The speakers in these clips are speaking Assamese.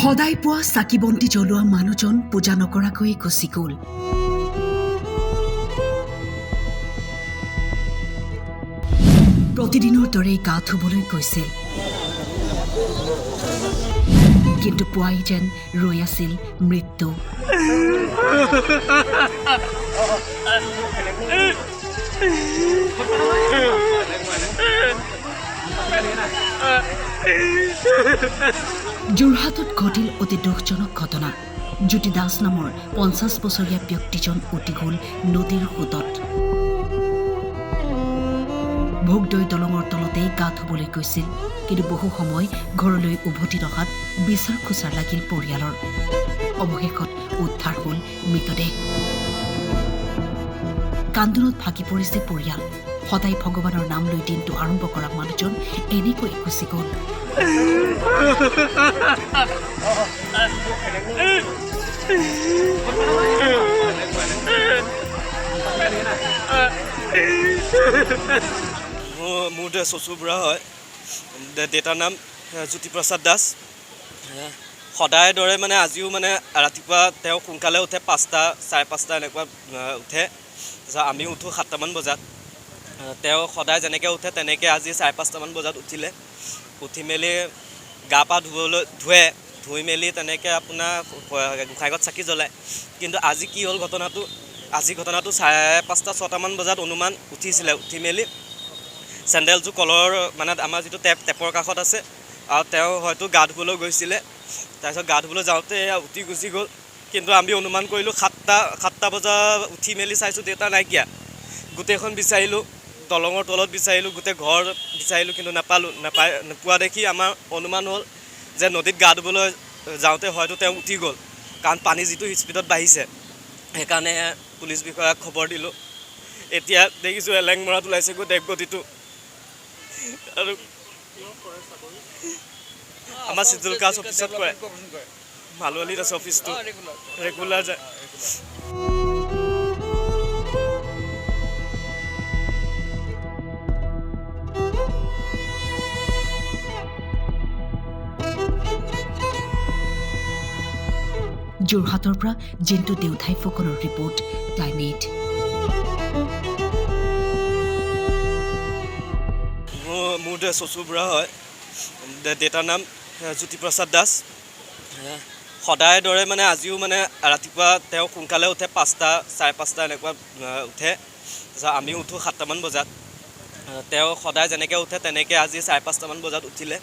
সদায় পুৱা চাকি বন্তি জ্বলোৱা মানুহজন পূজা নকৰাকৈ গুচি গ'ল। প্ৰতিদিনৰ দৰে গা ধুবলৈ গৈছিল, কিন্তু পুৱাই যেন ৰৈ আছিল মৃত্যু। যোৰহাটত ঘটিল অতি দুখজনক ঘটনা। জ্যোতি দাস নামৰ 50 বছৰীয়া ব্যক্তিজন উটি গ'ল নদীৰ সোঁতত। ভোগদৈ দলঙৰ তলতেই গা ধুবলৈ গৈছিল, কিন্তু বহু সময় ঘৰলৈ উভতি অহাত বিচাৰ খোচাৰ লাগিল পৰিয়ালৰ। অৱশেষত উদ্ধাৰ হ'ল মৃতদেহ। কান্দোনত ভাগি পৰিছে পৰিয়াল। সদায় ভগৱানৰ নাম লৈ দিনটো আৰম্ভ কৰা মানুহজন এনেকৈ গুচি গ'ল। মোৰ চচু বুঢ়া হয়। দেউতাৰ নাম জ্যোতিপ্ৰসাদ দাস। সদায় দৰে মানে আজিও মানে ৰাতিপুৱা তেওঁ সোনকালে উঠে, 5টা, 5:30 এনেকুৱা উঠে। তাৰপিছত আমি উঠোঁ 7টামান বজাত। তেওঁ সদায় যেনেকৈ উঠে তেনেকৈ আজি 5:30মান বজাত উঠিলে। উঠি মেলি গা পা ধুই মেলি তেনেকৈ আপোনাৰ গোঁসাইঘৰত চাকি জ্বলায়। কিন্তু আজি কি হ'ল ঘটনাটো 5:30, 6টামান বজাত অনুমান উঠিছিলে। উঠি মেলি চেণ্ডেলযোৰ কলৰ মানে আমাৰ যিটো টেপৰ কাষত আছে, আৰু তেওঁ হয়তো গা ধুবলৈ গৈছিলে। তাৰপিছত গা ধুবলৈ যাওঁতে উঠি গুচি গ'ল। কিন্তু আমি অনুমান কৰিলোঁ 7টা বজা উঠি মেলি চাইছোঁ দেউতা নাইকিয়া। গোটেইখন বিচাৰিলোঁ, দলঙৰ তলত বিচাৰিলোঁ, গোটেই ঘৰ বিচাৰিলোঁ, কিন্তু নোপোৱা দেখি আমাৰ অনুমান হ'ল যে নদীত গা ধুবলৈ যাওঁতে হয়তো তেওঁ উঠি গ'ল। কাৰণ পানী যিটো স্পীডত বাঢ়িছে, সেইকাৰণে পুলিচ বিষয়াক খবৰ দিলোঁ। এতিয়া দেখিছোঁ এলেংমৰাত ওলাইছে গৈ দেৱগতিটো। আৰু আমাৰ চিজুল কাষ্ট অফিচত কৰে, মালুৱালিত আছে অফিচটো, ৰেগুলাৰ যায়। যোৰহাটৰ পৰা জিন্তু দেউধাই ফুকনৰ ৰিপৰ্ট, টাইম 8। মোৰ চচু বুঢ়া হয়। দেউতাৰ নাম জ্যোতিপ্ৰসাদ দাস। সদায় দৰে মানে আজিও মানে ৰাতিপুৱা তেওঁ সোনকালে উঠে, 5টা, 5:30 এনেকুৱা উঠে। তাৰপিছত আমি উঠোঁ 7টামান বজাত। তেওঁ সদায় যেনেকৈ উঠে তেনেকৈ আজি 5:30মান বজাত উঠিলে।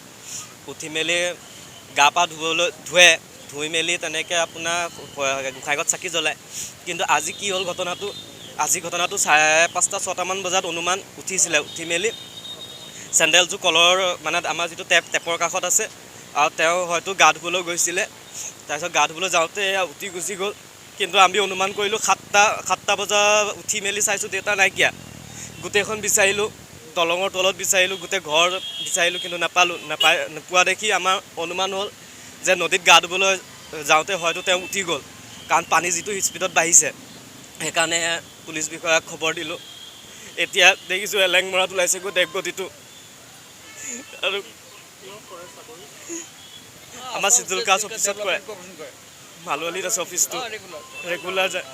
উঠি মেলি গা পা ধুই মেলি তেনেকৈ আপোনাৰ গোঁসাইঘৰত চাকি জ্বলায়। কিন্তু আজি কি হ'ল ঘটনাটো 5:30, 6টামান বজাত অনুমান উঠিছিলে। উঠি মেলি চেণ্ডেলযোৰ কলৰ মানে আমাৰ যিটো টেপৰ কাষত আছে, আৰু তেওঁ হয়তো গা ধুবলৈ গৈছিলে। তাৰপিছত গা ধুবলৈ যাওঁতে উঠি গুচি গ'ল। কিন্তু আমি অনুমান কৰিলোঁ 7টা বজা উঠি মেলি চাইছোঁ দেউতা নাইকিয়া। গোটেইখন বিচাৰিলোঁ, দলঙৰ তলত বিচাৰিলোঁ, গোটেই ঘৰ বিচাৰিলোঁ, কিন্তু নোপোৱা দেখি আমাৰ অনুমান হ'ল যে নদীত গা ধুবলৈ যাওঁতে হয়তো তেওঁ উঠি গ'ল। কাৰণ পানী যিটো স্পীডত বাঢ়িছে, সেইকাৰণে পুলিচ বিষয়াক খবৰ দিলোঁ। এতিয়া দেখিছোঁ এলেংমৰাত ওলাইছে গৈ দেৱগতিটো। আৰু আমাৰ চিজুল কাষ্ট অফিচত কৰে, মালুৱালিত আছে অফিচটো, ৰেগুলাৰ যায়।